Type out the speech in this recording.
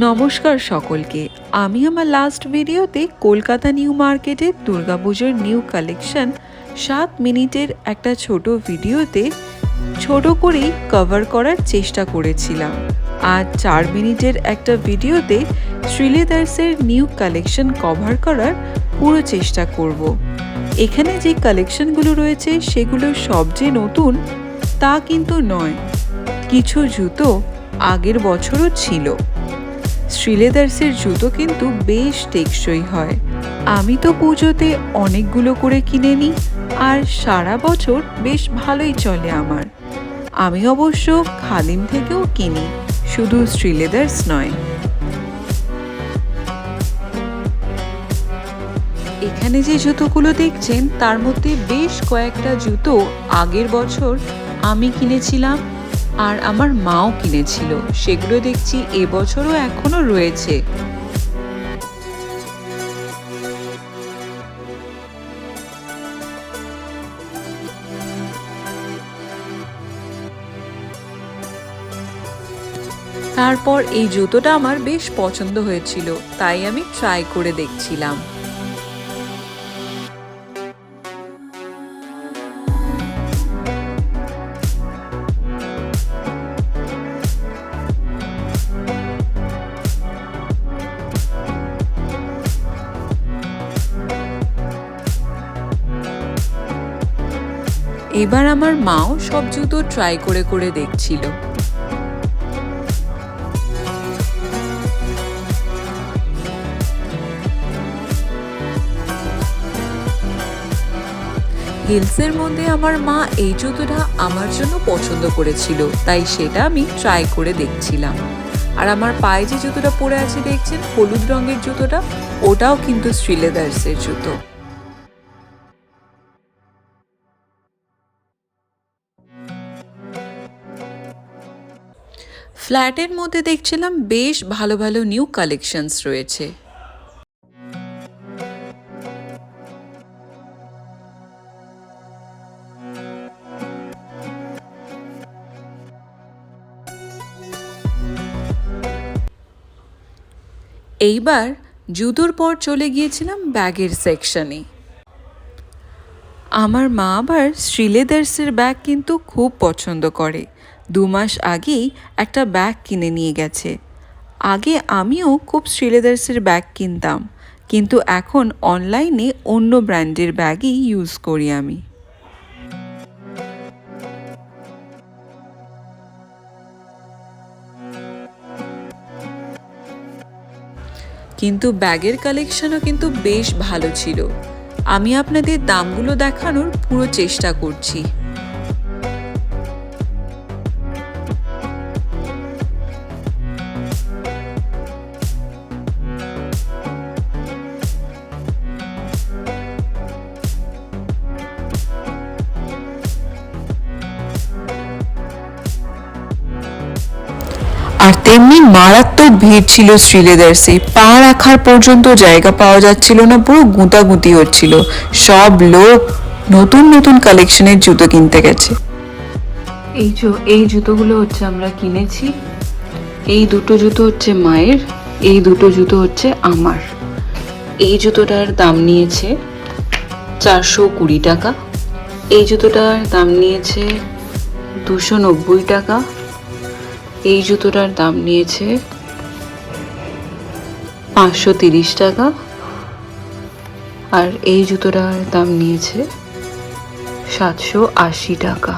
নমস্কার সকলকে। আমি আমার লাস্ট ভিডিওতে কলকাতা নিউ মার্কেটের দুর্গাপুজোর নিউ কালেকশন 7 মিনিটের একটা ছোট ভিডিওতে ছোট করেই কভার করার চেষ্টা করেছিলাম। আর 4 মিনিটের একটা ভিডিওতে শ্রীলেদার্সের নিউ কালেকশন কভার করার পুরো চেষ্টা করব। এখানে যে কালেকশনগুলো রয়েছে সেগুলো সব যে নতুন তা কিন্তু নয়, কিছু জুতো আগের বছরও ছিল। শ্রীলেদার্সের জুতো কিন্তু বেশ টেকসই হয়। আমি তো পুজোতে অনেকগুলো করে কিনে নিই আর সারা বছর বেশ ভালোই চলে আমার। আমি অবশ্য খাদিম থেকেও কিনি, শুধু শ্রীলেদার্স নয়। এখানে যে জুতোগুলো দেখছেন তার মধ্যে বেশ কয়েকটা জুতো আগের বছর আমি কিনেছিলাম আর আমার মাও কিনেছিল, সেগুলো দেখছি এবছরও এখনো রয়েছে। তারপর এই জুতোটা আমার বেশ পছন্দ হয়েছিল, তাই আমি ট্রাই করে দেখছিলাম। এবার আমার মাও সব জুতো ট্রাই করে করে দেখছিল। হিলসের মধ্যে আমার মা এই জুতোটা আমার জন্য পছন্দ করেছিল, তাই সেটা আমি ট্রাই করে দেখছিলাম। আর আমার পায়ে যে জুতোটা পরে আছে দেখছেন, হলুদ রঙের জুতোটা, ওটাও কিন্তু শ্রীলেদার্সের জুতো। ফ্ল্যাটের মধ্যে দেখছিলাম বেশ ভালো ভালো নিউ কালেকশনস রয়েছে। এইবার জুতোর পর চলে গিয়েছিলাম ব্যাগের সেকশনে। আমার মা আবার শ্রীলেদার্সের ব্যাগ কিন্তু খুব পছন্দ করে। 2 মাস আগেই একটা ব্যাগ কিনে নিয়ে গেছে। আগে আমিও খুব শ্রীলেদার্সের ব্যাগ কিনতাম, কিন্তু এখন অনলাইনে অন্য ব্র্যান্ডের ব্যাগই ইউজ করি আমি। কিন্তু ব্যাগের কালেকশনও কিন্তু বেশ ভালো ছিল। আমি আপনাদের দামগুলো দেখানোর পুরো চেষ্টা করছি। আর তেমনি মারাত্মক ভিড় ছিল শ্রীলেদার্সে। পা রাখার পর্যন্ত জায়গা পাওয়া যাচ্ছিল না, পুরো গুঁতাগুঁতি হচ্ছিল। সব লোক নতুন নতুন কালেকশনের জুতো কিনতে গেছে। এই জুতোগুলো হচ্ছে আমরা কিনেছি। এই দুটো জুতো হচ্ছে মায়ের, এই দুটো জুতো হচ্ছে আমার। এই জুতোটার দাম নিয়েছে 420 টাকা, এই জুতোটার দাম নিয়েছে 290 টাকা, এই জুতোটার দাম নিয়েছে 530 টাকা, আর এই জুতোটার দাম নিয়েছে 780 টাকা।